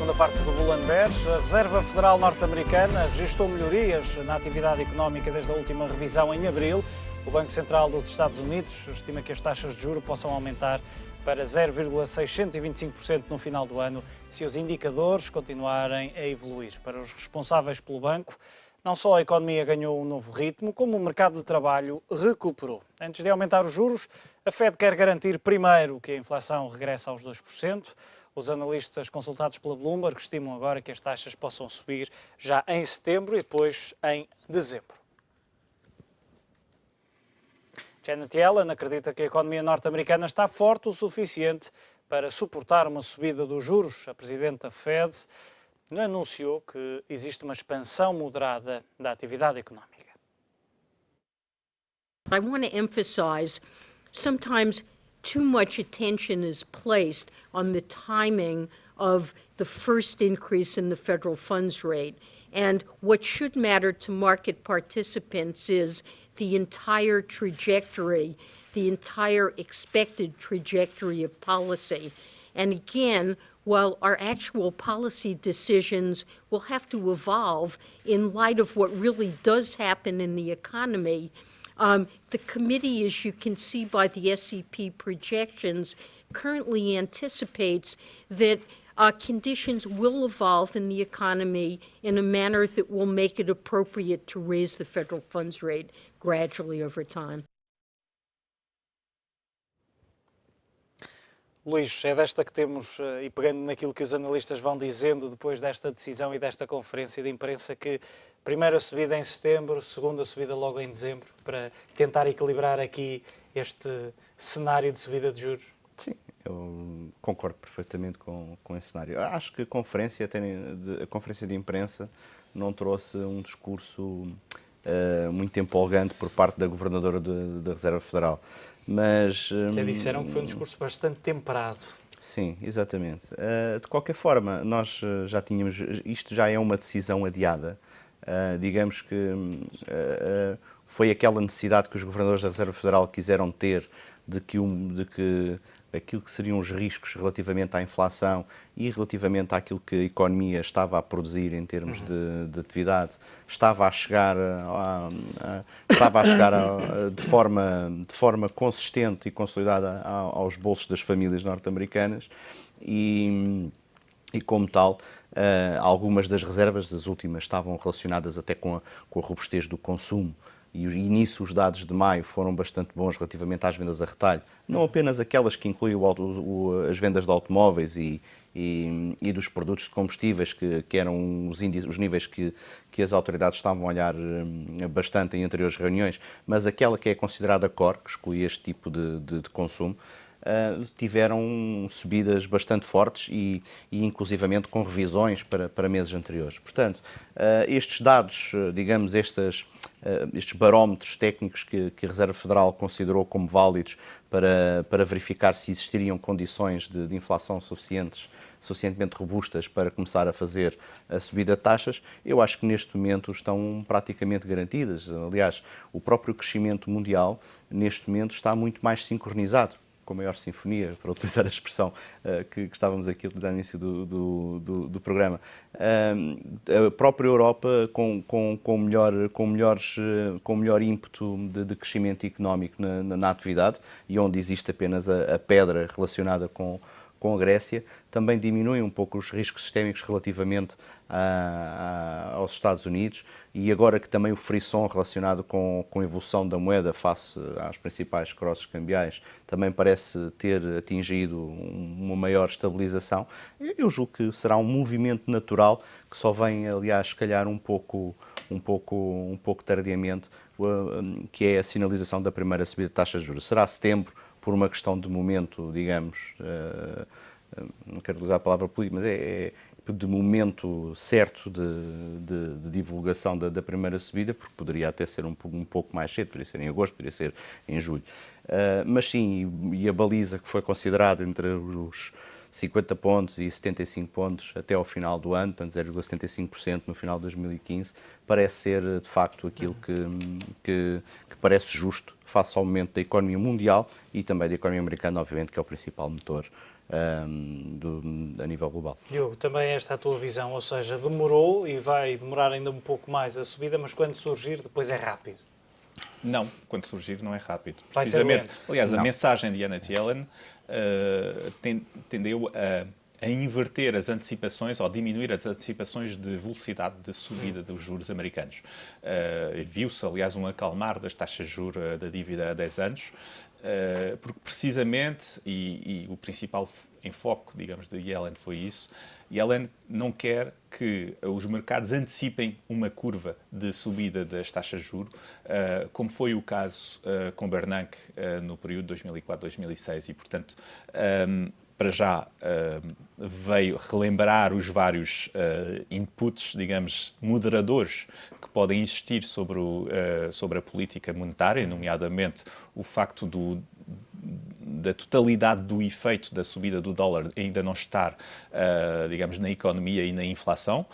segunda parte do Bull and Bear. A Reserva Federal Norte-Americana registrou melhorias na atividade económica desde a última revisão em abril. O Banco Central dos Estados Unidos estima que as taxas de juros possam aumentar para 0,625% no final do ano, se os indicadores continuarem a evoluir. Para os responsáveis pelo banco, não só a economia ganhou um novo ritmo, como o mercado de trabalho recuperou. Antes de aumentar os juros, a Fed quer garantir primeiro que a inflação regresse aos 2%. Os analistas consultados pela Bloomberg estimam agora que as taxas possam subir já em setembro e depois em dezembro. Janet Yellen acredita que a economia norte-americana está forte o suficiente para suportar uma subida dos juros. A presidente da Fed anunciou que existe uma expansão moderada da atividade económica. I want to emphasize, sometimes too much attention is placed on the timing of the first increase in the federal funds rate. And what should matter to market participants is the entire trajectory, the entire expected trajectory of policy. And again, while our actual policy decisions will have to evolve in light of what really does happen in the economy, the committee, as you can see by the SEP projections, currently anticipates that conditions will evolve in the economy in a manner that will make it appropriate to raise the federal funds rate gradually over time. Luís, é desta que temos, e pegando naquilo que os analistas vão dizendo depois desta decisão e desta conferência de imprensa, que primeira subida em setembro, segunda subida logo em dezembro, para tentar equilibrar aqui este cenário de subida de juros? Sim, eu concordo perfeitamente com esse cenário. Acho que a conferência de imprensa não trouxe um discurso muito empolgante por parte da governadora da Reserva Federal. Mas até disseram que foi um discurso bastante temperado. Sim, exatamente. De qualquer forma, nós já tínhamos... Isto já é uma decisão adiada. Digamos que foi aquela necessidade que os governadores da Reserva Federal quiseram ter de que aquilo que seriam os riscos relativamente à inflação e relativamente àquilo que a economia estava a produzir em termos de atividade, estava a chegar de forma consistente e consolidada aos bolsos das famílias norte-americanas e como tal, algumas das reservas, das últimas, estavam relacionadas até com a robustez do consumo. E nisso os dados de maio foram bastante bons relativamente às vendas a retalho. Não apenas aquelas que incluem as vendas de automóveis e dos produtos de combustíveis, que eram os níveis que as autoridades estavam a olhar bastante em anteriores reuniões, mas aquela que é considerada core, que exclui este tipo de consumo, tiveram subidas bastante fortes e inclusivamente com revisões para meses anteriores. Portanto, estes dados, digamos, estes barómetros técnicos que a Reserva Federal considerou como válidos para verificar se existiriam condições de inflação suficientemente robustas para começar a fazer a subida de taxas, eu acho que neste momento estão praticamente garantidas. Aliás, o próprio crescimento mundial neste momento está muito mais sincronizado, com maior sinfonia, para utilizar a expressão que estávamos aqui a utilizar no início do programa. A própria Europa com melhor ímpeto de crescimento económico na atividade, e onde existe apenas a pedra relacionada com a Grécia, também diminui um pouco os riscos sistémicos relativamente aos Estados Unidos, e agora que também o frisson relacionado com a evolução da moeda face às principais crosses cambiais também parece ter atingido uma maior estabilização, eu julgo que será um movimento natural que só vem, aliás, se calhar um pouco tardiamente, que é a sinalização da primeira subida de taxas de juros. Será setembro, por uma questão de momento, digamos, não quero usar a palavra política, mas é de momento certo de divulgação da primeira subida, porque poderia até ser um pouco mais cedo, poderia ser em agosto, poderia ser em julho. Mas sim, e a baliza que foi considerada entre os 50 pontos e 75 pontos até ao final do ano, portanto 0,75% no final de 2015, parece ser de facto aquilo que parece justo face ao momento da economia mundial e também da economia americana, obviamente, que é o principal motor a nível global. Diogo, também esta é a tua visão, ou seja, demorou e vai demorar ainda um pouco mais a subida, mas quando surgir depois é rápido. Não, quando surgir não é rápido. Vai ser lento. Aliás, Não. a mensagem de Janet Yellen tendeu a inverter as antecipações ou diminuir as antecipações de velocidade de subida dos juros americanos. Viu-se, aliás, um acalmar das taxas de juros da dívida a 10 anos, porque precisamente, e o principal enfoque, digamos, de Yellen foi isso, Yellen não quer que os mercados antecipem uma curva de subida das taxas de juros, como foi o caso com Bernanke no período 2004-2006 e, portanto, para já veio relembrar os vários inputs, digamos, moderadores que podem existir sobre a política monetária, nomeadamente o facto da totalidade do efeito da subida do dólar ainda não estar, digamos, na economia e na inflação,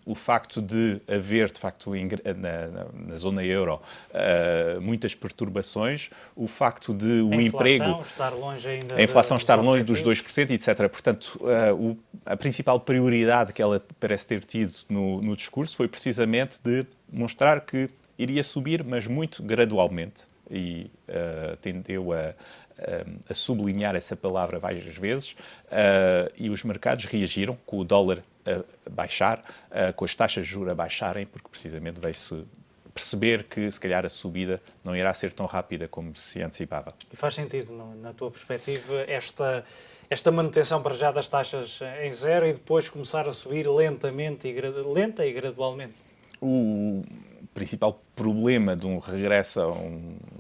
o facto de haver, de facto, na zona euro, muitas perturbações, o facto de o emprego... Estar longe ainda a inflação estar longe dos objetivos. 2%, etc. Portanto, a principal prioridade que ela parece ter tido no discurso foi precisamente de mostrar que iria subir, mas muito gradualmente, e tendeu a sublinhar essa palavra várias vezes, e os mercados reagiram com o dólar a baixar, com as taxas de juros a baixarem, porque precisamente veio-se perceber que, se calhar, a subida não irá ser tão rápida como se antecipava. E faz sentido, na tua perspectiva, esta manutenção para já das taxas em zero e depois começar a subir lentamente lenta e gradualmente? O principal problema de um regresso a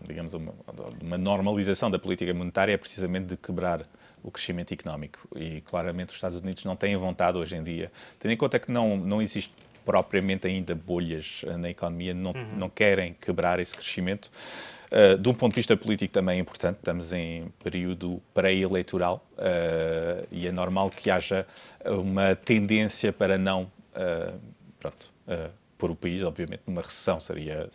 digamos, uma normalização da política monetária é precisamente de quebrar o crescimento económico. E, claramente, os Estados Unidos não têm vontade hoje em dia, tendo em conta que não existe propriamente ainda bolhas na economia, não querem quebrar esse crescimento. De um ponto de vista político também é importante, estamos em período pré-eleitoral e é normal que haja uma tendência para não pôr o país, obviamente, numa recessão, seria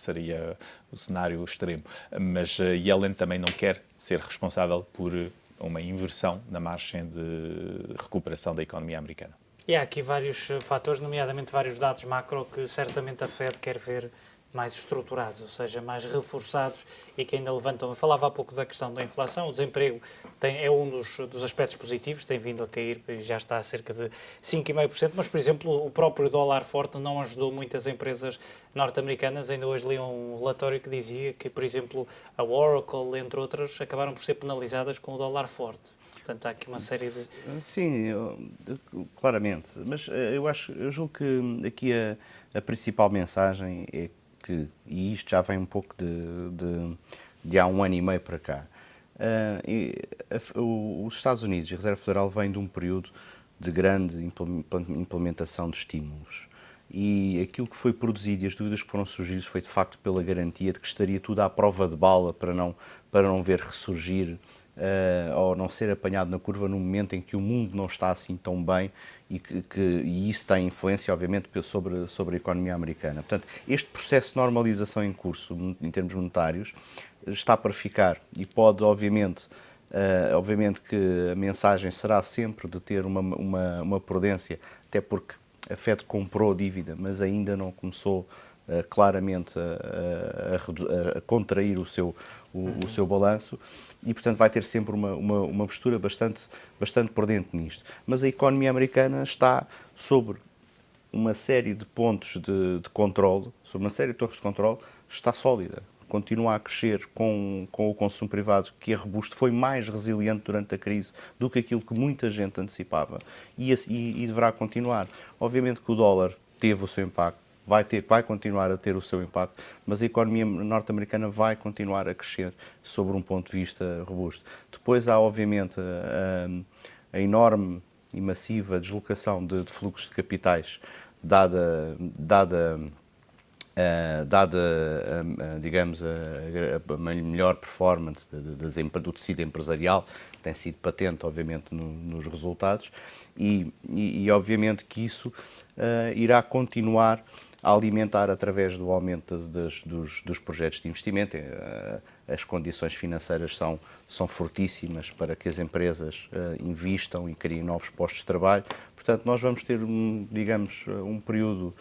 o cenário extremo. Mas Yellen também não quer ser responsável por uma inversão na margem de recuperação da economia americana. E há aqui vários fatores, nomeadamente vários dados macro que certamente a Fed quer ver mais estruturados, ou seja, mais reforçados e que ainda levantam. Eu falava há pouco da questão da inflação, o desemprego é um dos aspectos positivos, tem vindo a cair, já está a cerca de 5,5%, mas, por exemplo, o próprio dólar forte não ajudou muitas empresas norte-americanas. Ainda hoje li um relatório que dizia que, por exemplo, a Oracle, entre outras, acabaram por ser penalizadas com o dólar forte. Portanto, há aqui uma série de... Sim, claramente. Mas eu julgo que aqui a principal mensagem é que, e isto já vem um pouco de há 1 ano e meio para cá, os Estados Unidos e a Reserva Federal vêm de um período de grande implementação de estímulos. E aquilo que foi produzido e as dúvidas que foram surgidas foi de facto pela garantia de que estaria tudo à prova de bala para não ver ressurgir ou não ser apanhado na curva no momento em que o mundo não está assim tão bem e isso tem influência, obviamente, sobre a economia americana. Portanto, este processo de normalização em curso, em termos monetários, está para ficar e pode, obviamente que a mensagem será sempre de ter uma prudência, até porque a Fed comprou dívida, mas ainda não começou claramente a contrair o seu balanço e, portanto, vai ter sempre uma postura bastante prudente nisto. Mas a economia americana está sobre uma série de pontos de controle, sobre uma série de torres de controle, está sólida. Continua a crescer com o consumo privado, que é robusto, foi mais resiliente durante a crise do que aquilo que muita gente antecipava e deverá continuar. Obviamente que o dólar teve o seu impacto, vai continuar a ter o seu impacto, mas a economia norte-americana vai continuar a crescer sobre um ponto de vista robusto. Depois há, obviamente, a enorme e massiva deslocação de fluxos de capitais, dada digamos, a melhor performance do tecido empresarial, tem sido patente, obviamente, nos resultados, e obviamente que isso irá continuar a alimentar através do aumento dos projetos de investimento. As condições financeiras são fortíssimas para que as empresas investam e criem novos postos de trabalho. Portanto, nós vamos ter, digamos, um período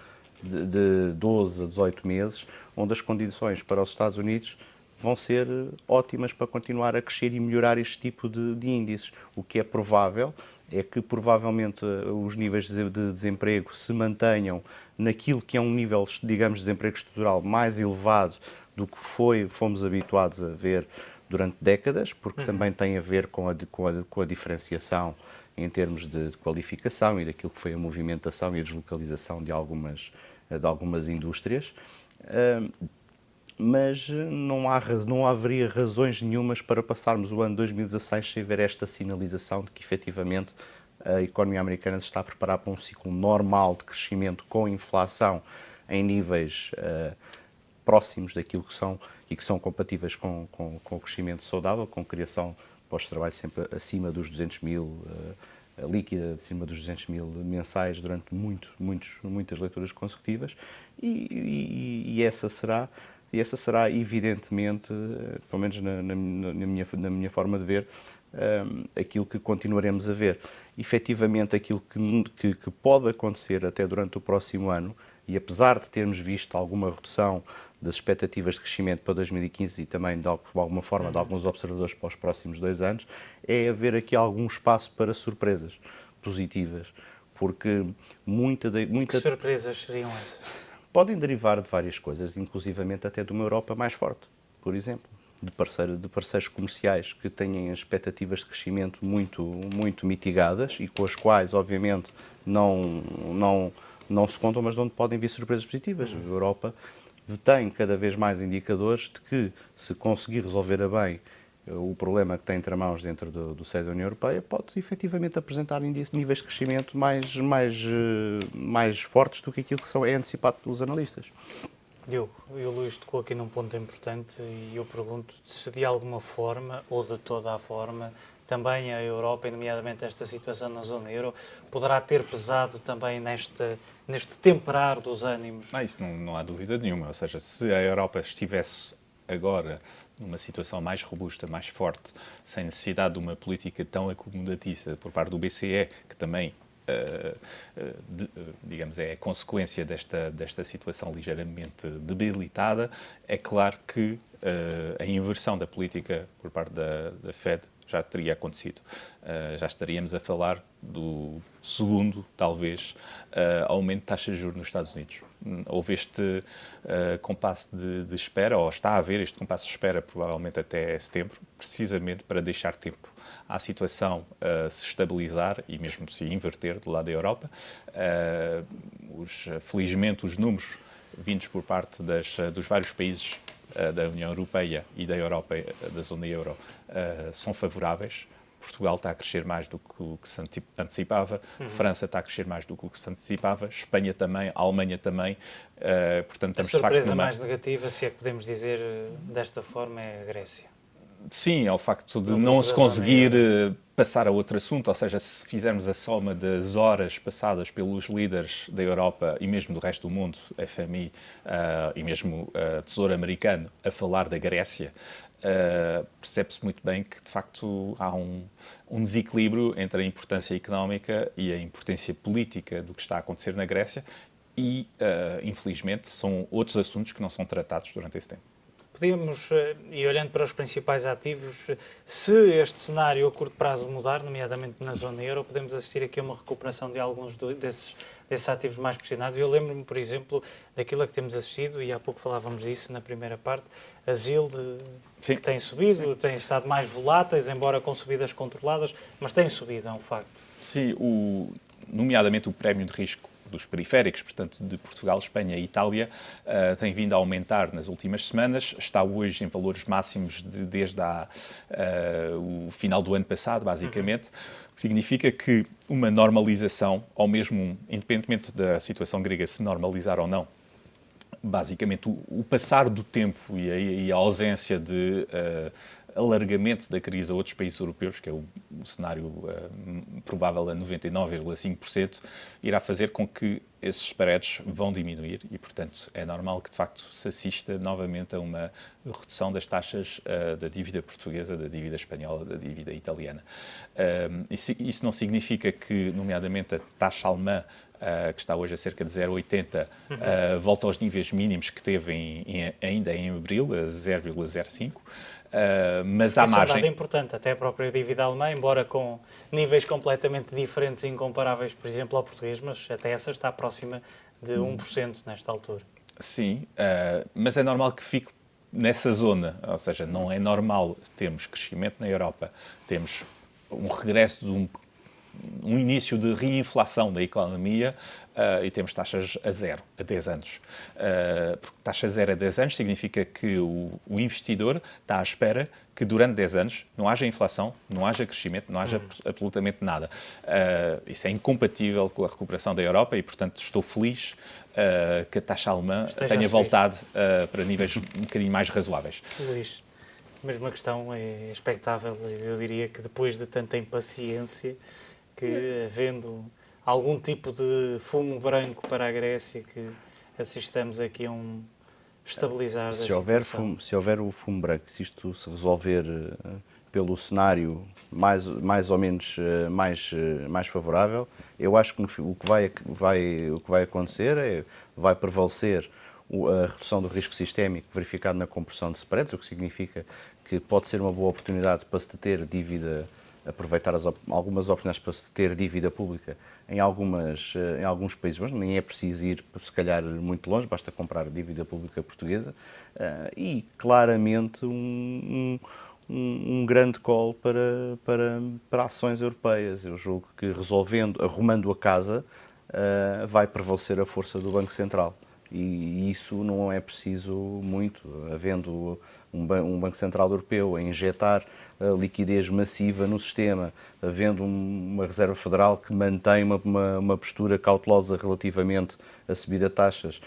de 12 a 18 meses, onde as condições para os Estados Unidos vão ser ótimas para continuar a crescer e melhorar este tipo de índices. O que é provável é que provavelmente os níveis de desemprego se mantenham naquilo que é um nível, digamos, de desemprego estrutural mais elevado do que fomos habituados a ver durante décadas, porque também tem a ver com a diferenciação em termos de qualificação e daquilo que foi a movimentação e a deslocalização de algumas indústrias. Mas não haveria razões nenhumas para passarmos o ano 2016 sem ver esta sinalização de que, efetivamente, a economia americana se está a preparar para um ciclo normal de crescimento com inflação em níveis próximos daquilo que são e que são compatíveis com o crescimento saudável, com criação de postos de trabalho sempre acima dos 200 mil, líquida acima dos 200 mil mensais durante muitas leituras consecutivas e essa será evidentemente, pelo menos na minha forma de ver, aquilo que continuaremos a ver. Efetivamente, aquilo que pode acontecer até durante o próximo ano, e apesar de termos visto alguma redução das expectativas de crescimento para 2015 e também, de alguma forma, de alguns observadores para os próximos 2 anos, é haver aqui algum espaço para surpresas positivas, porque Que surpresas seriam essas? Podem derivar de várias coisas, inclusivamente até de uma Europa mais forte, por exemplo, de parceiros comerciais que têm expectativas de crescimento muito mitigadas e com as quais, obviamente, não se contam, mas de onde podem vir surpresas positivas. A Europa tem cada vez mais indicadores de que, se conseguir resolver a bem o problema que tem entre mãos dentro do seio da União Europeia, pode efetivamente apresentar níveis de crescimento mais fortes do que aquilo que é antecipado pelos analistas. Diogo, e o Luís tocou aqui num ponto importante e eu pergunto se de alguma forma, ou de toda a forma, também a Europa, e nomeadamente esta situação na zona euro, poderá ter pesado também neste temperar dos ânimos. Isso não há dúvida nenhuma. Ou seja, se a Europa estivesse agora numa situação mais robusta, mais forte, sem necessidade de uma política tão acomodatiça por parte do BCE, que também, digamos, é consequência desta situação ligeiramente debilitada, é claro que a inversão da política por parte da Fed já teria acontecido. Já estaríamos a falar do segundo, talvez, aumento de taxas de juros nos Estados Unidos. Houve este compasso de espera, ou está a haver este compasso de espera, provavelmente até setembro, precisamente para deixar tempo à situação se estabilizar e mesmo se inverter do lado da Europa. Felizmente, os números vindos por parte dos vários países da União Europeia e da Europa, da zona euro, são favoráveis. Portugal está a crescer mais do que o que se antecipava, França está a crescer mais do que o que se antecipava, Espanha também, a Alemanha também. Portanto, a surpresa mais negativa, se é que podemos dizer desta forma, é a Grécia. Sim, é o facto de não se conseguir passar a outro assunto, ou seja, se fizermos a soma das horas passadas pelos líderes da Europa e mesmo do resto do mundo, FMI e mesmo Tesouro Americano, a falar da Grécia, percebe-se muito bem que, de facto, há um desequilíbrio entre a importância económica e a importância política do que está a acontecer na Grécia e, infelizmente, são outros assuntos que não são tratados durante esse tempo. Podíamos, e olhando para os principais ativos, se este cenário a curto prazo mudar, nomeadamente na zona euro, podemos assistir aqui a uma recuperação de alguns desses ativos mais pressionados. Eu lembro-me, por exemplo, daquilo a que temos assistido, e há pouco falávamos disso na primeira parte, as yield que têm subido, têm estado mais voláteis, embora com subidas controladas, mas têm subido, é um facto. Sim, nomeadamente o prémio de risco dos periféricos, portanto, de Portugal, Espanha e Itália, tem vindo a aumentar nas últimas semanas, está hoje em valores máximos desde o final do ano passado, basicamente, o que significa que uma normalização, ou mesmo, independentemente da situação grega se normalizar ou não, basicamente o passar do tempo e a ausência de alargamento da crise a outros países europeus, que é o cenário provável a 99,5%, irá fazer com que esses spreads vão diminuir e, portanto, é normal que, de facto, se assista novamente a uma redução das taxas da dívida portuguesa, da dívida espanhola, da dívida italiana. Isso não significa que, nomeadamente, a taxa alemã, que está hoje a cerca de 0,80, volta aos níveis mínimos que teve ainda em abril, a 0,05. Mas há margem. Isso é um dado importante, até a própria dívida alemã, embora com níveis completamente diferentes e incomparáveis, por exemplo, ao português, mas até essa está próxima de 1% nesta altura. Sim, mas é normal que fique nessa zona, ou seja, não é normal termos crescimento na Europa, temos um regresso de um início de reinflação da economia e temos taxas a zero, a 10 anos. Porque taxa zero a 10 anos significa que o investidor está à espera que durante 10 anos não haja inflação, não haja crescimento, não haja absolutamente nada. Isso é incompatível com a recuperação da Europa e, portanto, estou feliz que a taxa alemã tenha voltado para níveis um bocadinho mais razoáveis. Luís, mesma questão, é expectável, eu diria que depois de tanta impaciência, que havendo algum tipo de fumo branco para a Grécia, que assistamos aqui a um estabilizar da situação. Se houver o fumo branco, se isto se resolver pelo cenário mais ou menos mais favorável, eu acho que o que vai acontecer vai prevalecer a redução do risco sistémico verificado na compressão de spreads, o que significa que pode ser uma boa oportunidade para se ter dívida, aproveitar algumas oportunidades para se ter dívida pública em alguns países, mas nem é preciso ir, se calhar, muito longe, basta comprar dívida pública portuguesa e, claramente, um grande call para ações europeias. Eu julgo que arrumando a casa, vai prevalecer a força do Banco Central. E isso não é preciso muito, havendo um Banco Central Europeu a injetar liquidez massiva no sistema, havendo uma Reserva Federal que mantém uma postura cautelosa relativamente a subida de taxas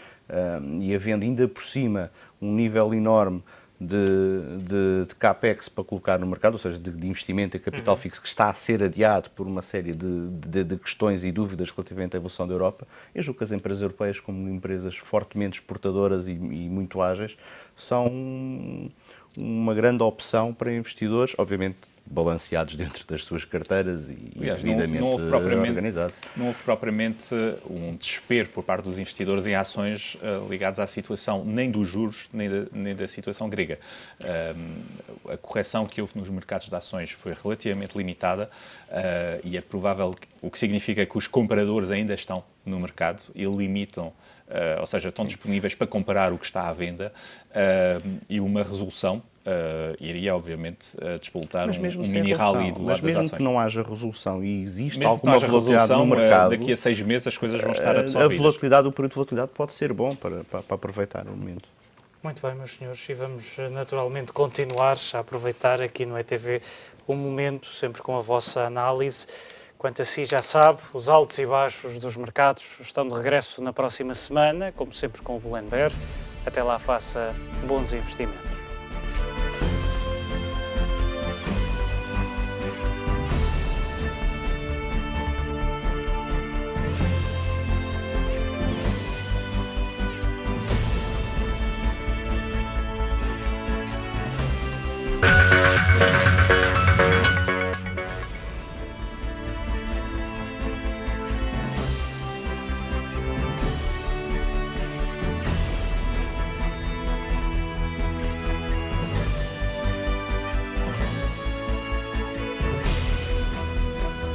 e havendo ainda por cima um nível enorme de capex para colocar no mercado, ou seja, de investimento em capital fixo que está a ser adiado por uma série de questões e dúvidas relativamente à evolução da Europa, eu julgo que as empresas europeias, como empresas fortemente exportadoras e muito ágeis, são uma grande opção para investidores, obviamente balanceados dentro das suas carteiras e devidamente organizados. Não houve propriamente um desespero por parte dos investidores em ações ligadas à situação nem dos juros, nem da situação grega. A correção que houve nos mercados de ações foi relativamente limitada e é provável, o que significa que os compradores ainda estão no mercado e limitam, ou seja, estão disponíveis para comparar o que está à venda e uma resolução iria, obviamente, despoltar um mini-rally do lado das ações. Mas mesmo que não haja resolução e existe alguma volatilidade no mercado... Daqui a 6 meses as coisas vão estar absorvidas. A volatilidade, o período de volatilidade pode ser bom para aproveitar o momento. Muito bem, meus senhores, e vamos naturalmente continuar a aproveitar aqui no ETV o momento, sempre com a vossa análise. Quanto a si, já sabe, os altos e baixos dos mercados estão de regresso na próxima semana, como sempre com o Bloomberg. Até lá, faça bons investimentos.